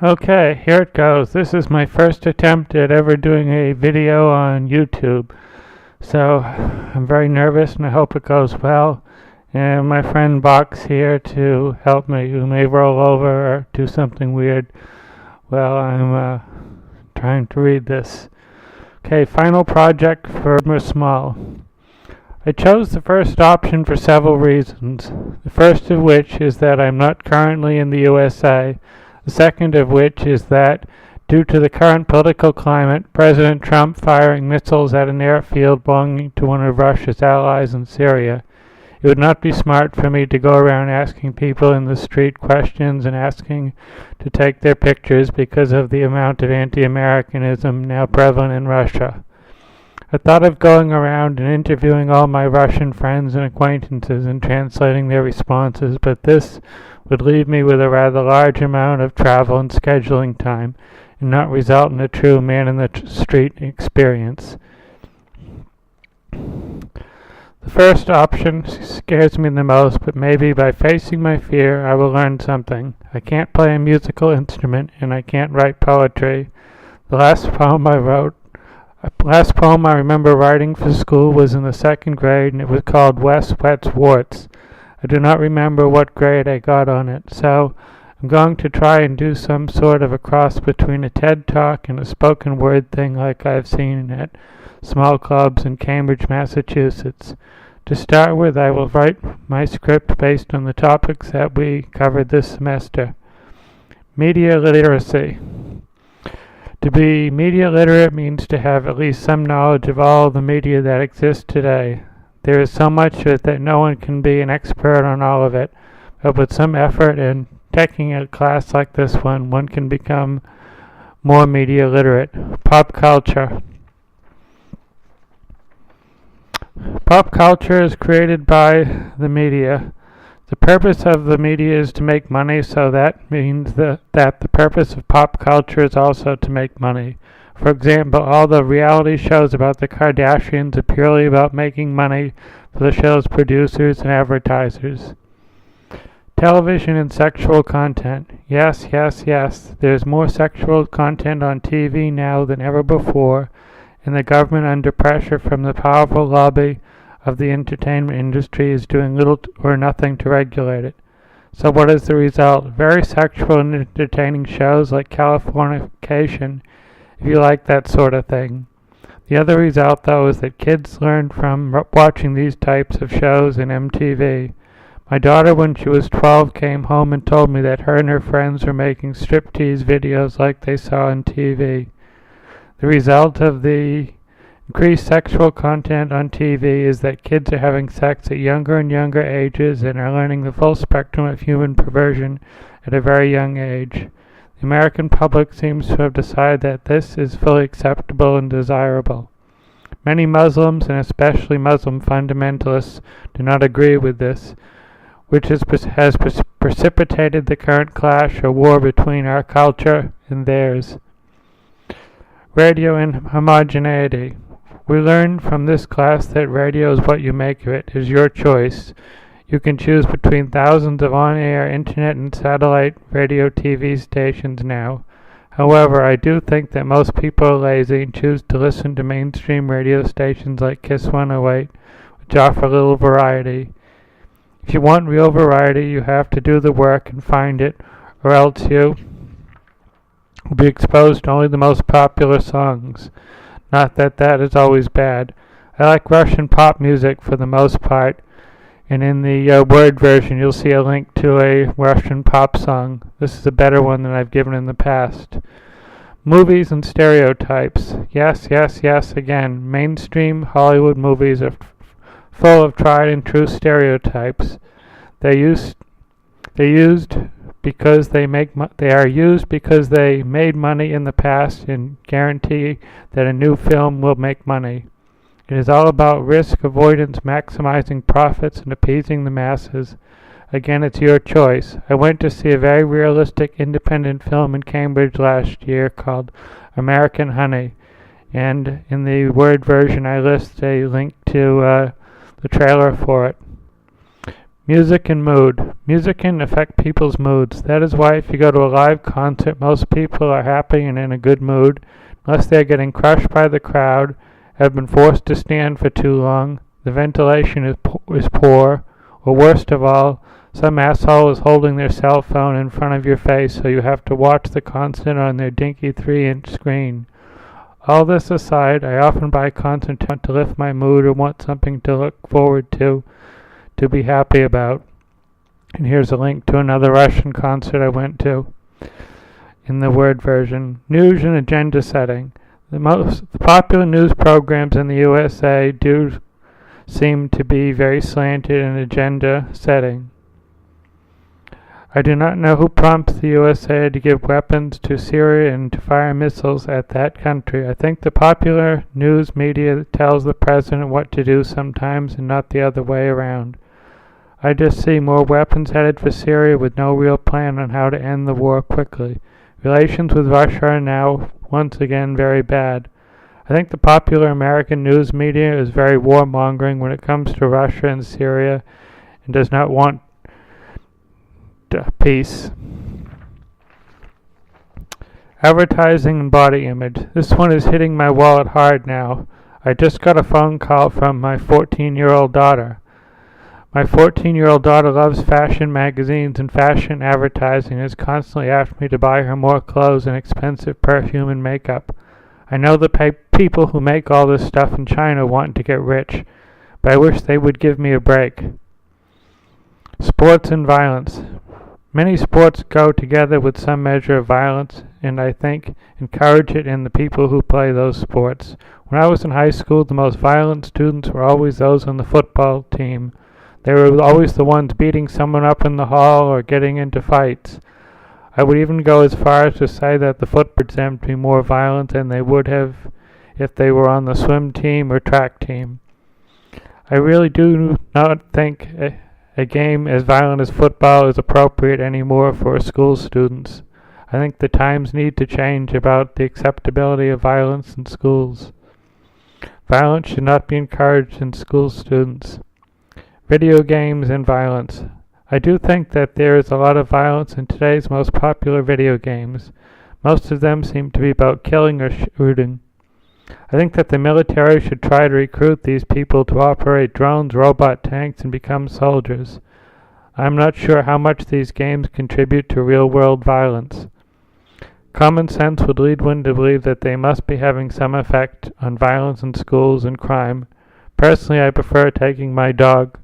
Okay, here it goes. This is my first attempt at ever doing a video on YouTube. So I'm very nervous and I hope it goes well. And my friend Box here to help me, who may roll over or do something weird while I'm trying to read this. Okay, final project for Widmer Schmale. I chose the first option for several reasons. The first of which is that I'm not currently in the USA. The second of which is that, due to the current political climate, President Trump firing missiles at an airfield belonging to one of Russia's allies in Syria, it would not be smart for me to go around asking people in the street questions and asking to take their pictures because of the amount of anti-Americanism now prevalent in Russia. I thought of going around and interviewing all my Russian friends and acquaintances and translating their responses, but this would leave me with a rather large amount of travel and scheduling time and not result in a true man-in-the-street experience. The first option scares me the most, but maybe by facing my fear I will learn something. I can't play a musical instrument and I can't write poetry. The last poem I remember writing for school was in the second grade, and it was called Wes Wets Warts. I do not remember what grade I got on it, so I'm going to try and do some sort of a cross between a TED Talk and a spoken word thing like I've seen at small clubs in Cambridge, Massachusetts. To start with, I will write my script based on the topics that we covered this semester. Media literacy. To be media literate means to have at least some knowledge of all the media that exists today. There is so much of it that no one can be an expert on all of it, but with some effort and taking a class like this one can become more media literate. Pop culture. Pop culture is created by the media. The purpose of the media is to make money, so that means that the purpose of pop culture is also to make money. For example, all the reality shows about the Kardashians are purely about making money for the show's producers and advertisers. Television and sexual content. Yes. There's more sexual content on TV now than ever before, and the government, under pressure from the powerful lobby of the entertainment industry, is doing little or nothing to regulate it. So what is the result? Very sexual and entertaining shows like Californication, if you like that sort of thing. The other result, though, is that kids learn from watching these types of shows in MTV. My daughter, when she was 12, came home and told me that her and her friends were making striptease videos like they saw on TV. The result of the increased sexual content on TV is that kids are having sex at younger and younger ages and are learning the full spectrum of human perversion at a very young age. The American public seems to have decided that this is fully acceptable and desirable. Many Muslims, and especially Muslim fundamentalists, do not agree with this, which has precipitated the current clash or war between our culture and theirs. Radio and homogeneity. We learned from this class that radio is what you make of it, is your choice. You can choose between thousands of on-air internet and satellite radio TV stations now. However, I do think that most people are lazy and choose to listen to mainstream radio stations like Kiss 108, which offer little variety. If you want real variety, you have to do the work and find it, or else you will be exposed to only the most popular songs. Not that that is always bad. I like Russian pop music for the most part, and in the word version you'll see a link to a Russian pop song. This is a better one than I've given in the past. Movies and stereotypes. Yes, again. Mainstream Hollywood movies are full of tried and true stereotypes. They are used because they made money in the past and guarantee that a new film will make money. It is all about risk avoidance, maximizing profits, and appeasing the masses. Again, it's your choice. I went to see a very realistic independent film in Cambridge last year called American Honey, and in the word version I list a link to the trailer for it. Music and mood. Music can affect people's moods. That is why if you go to a live concert, most people are happy and in a good mood, unless they are getting crushed by the crowd, have been forced to stand for too long, the ventilation is poor, or worst of all, some asshole is holding their cell phone in front of your face so you have to watch the concert on their dinky 3-inch screen. All this aside, I often buy concert to lift my mood or want something to look forward to be happy about. And here's a link to another Russian concert I went to in the Word version. News and agenda setting. The popular news programs in the USA do seem to be very slanted in agenda setting. I do not know who prompts the USA to give weapons to Syria and to fire missiles at that country. I think the popular news media tells the president what to do sometimes and not the other way around. I just see more weapons headed for Syria with no real plan on how to end the war quickly. Relations with Russia are now, once again, very bad. I think the popular American news media is very warmongering when it comes to Russia and Syria and does not want peace. Advertising and body image. This one is hitting my wallet hard now. I just got a phone call from my 14-year-old daughter. My 14-year-old daughter loves fashion magazines and fashion advertising and has constantly asked me to buy her more clothes and expensive perfume and makeup. I know the people who make all this stuff in China want to get rich, but I wish they would give me a break. Sports and violence. Many sports go together with some measure of violence, and I think encourage it in the people who play those sports. When I was in high school, the most violent students were always those on the football team. They were always the ones beating someone up in the hall or getting into fights. I would even go as far as to say that the football team to be more violent than they would have if they were on the swim team or track team. I really do not think a game as violent as football is appropriate anymore for school students. I think the times need to change about the acceptability of violence in schools. Violence should not be encouraged in school students. Video games and violence. I do think that there is a lot of violence in today's most popular video games. Most of them seem to be about killing or shooting. I think that the military should try to recruit these people to operate drones, robot tanks, and become soldiers. I'm not sure how much these games contribute to real-world violence. Common sense would lead one to believe that they must be having some effect on violence in schools and crime. Personally, I prefer taking my dog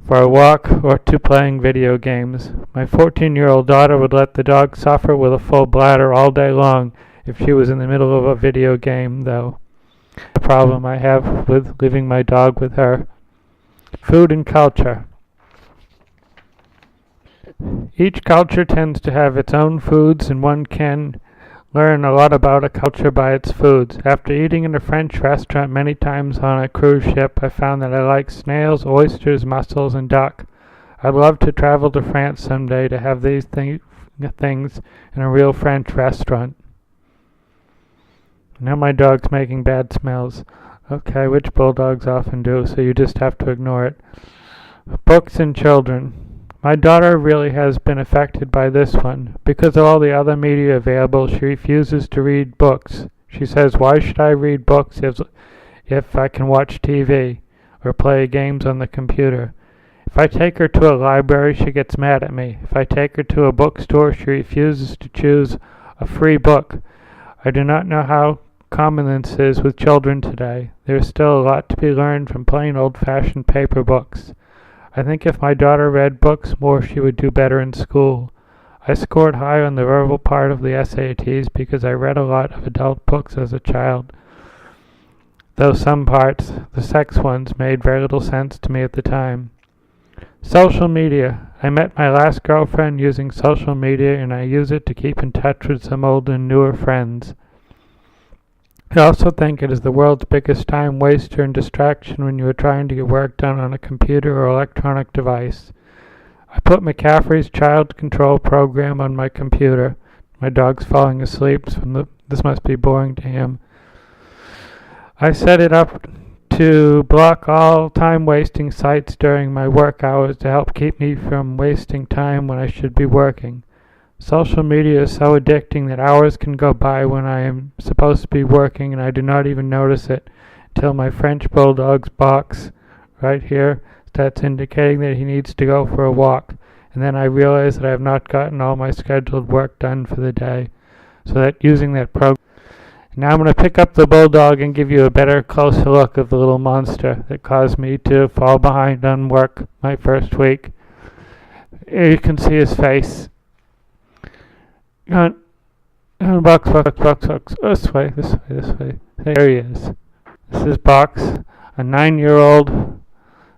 for a walk or to playing video games. My 14-year-old daughter would let the dog suffer with a full bladder all day long if she was in the middle of a video game, though. The problem I have with leaving my dog with her. Food and culture. Each culture tends to have its own foods, and one can learn a lot about a culture by its foods. After eating in a French restaurant many times on a cruise ship, I found that I like snails, oysters, mussels, and duck. I'd love to travel to France someday to have these things in a real French restaurant. Now my dog's making bad smells. Okay, which bulldogs often do, so you just have to ignore it. Books and children. My daughter really has been affected by this one. Because of all the other media available, she refuses to read books. She says, why should I read books if I can watch TV or play games on the computer? If I take her to a library, she gets mad at me. If I take her to a bookstore, she refuses to choose a free book. I do not know how common this is with children today. There is still a lot to be learned from plain old-fashioned paper books. I think if my daughter read books more, she would do better in school. I scored high on the verbal part of the SATs because I read a lot of adult books as a child, though some parts, the sex ones, made very little sense to me at the time. Social media. I met my last girlfriend using social media, and I use it to keep in touch with some old and newer friends. I also think it is the world's biggest time waster and distraction when you are trying to get work done on a computer or electronic device. I put McCaffrey's child control program on my computer. My dog's falling asleep, so this must be boring to him. I set it up to block all time-wasting sites during my work hours to help keep me from wasting time when I should be working. Social media is so addicting that hours can go by when I am supposed to be working and I do not even notice it until my French Bulldog's box right here starts indicating that he needs to go for a walk. And then I realize that I have not gotten all my scheduled work done for the day. So that using that program. Now I'm going to pick up the Bulldog and give you a better, closer look of the little monster that caused me to fall behind on work my first week. Here you can see his face. Box. This way. There he is. This is Box, a 9-year-old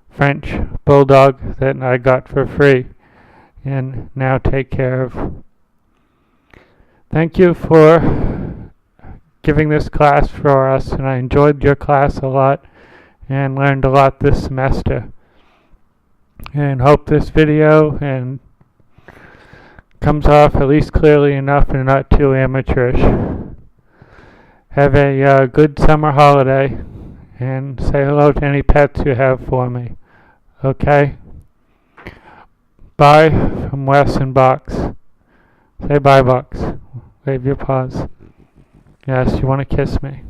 French Bulldog that I got for free and now take care of. Thank you for giving this class for us, and I enjoyed your class a lot and learned a lot this semester. And hope this video comes off at least clearly enough and not too amateurish. Have a good summer holiday and say hello to any pets you have for me. Okay? Bye from Wes and Box. Say bye, Box. Wave your paws. Yes, you want to kiss me.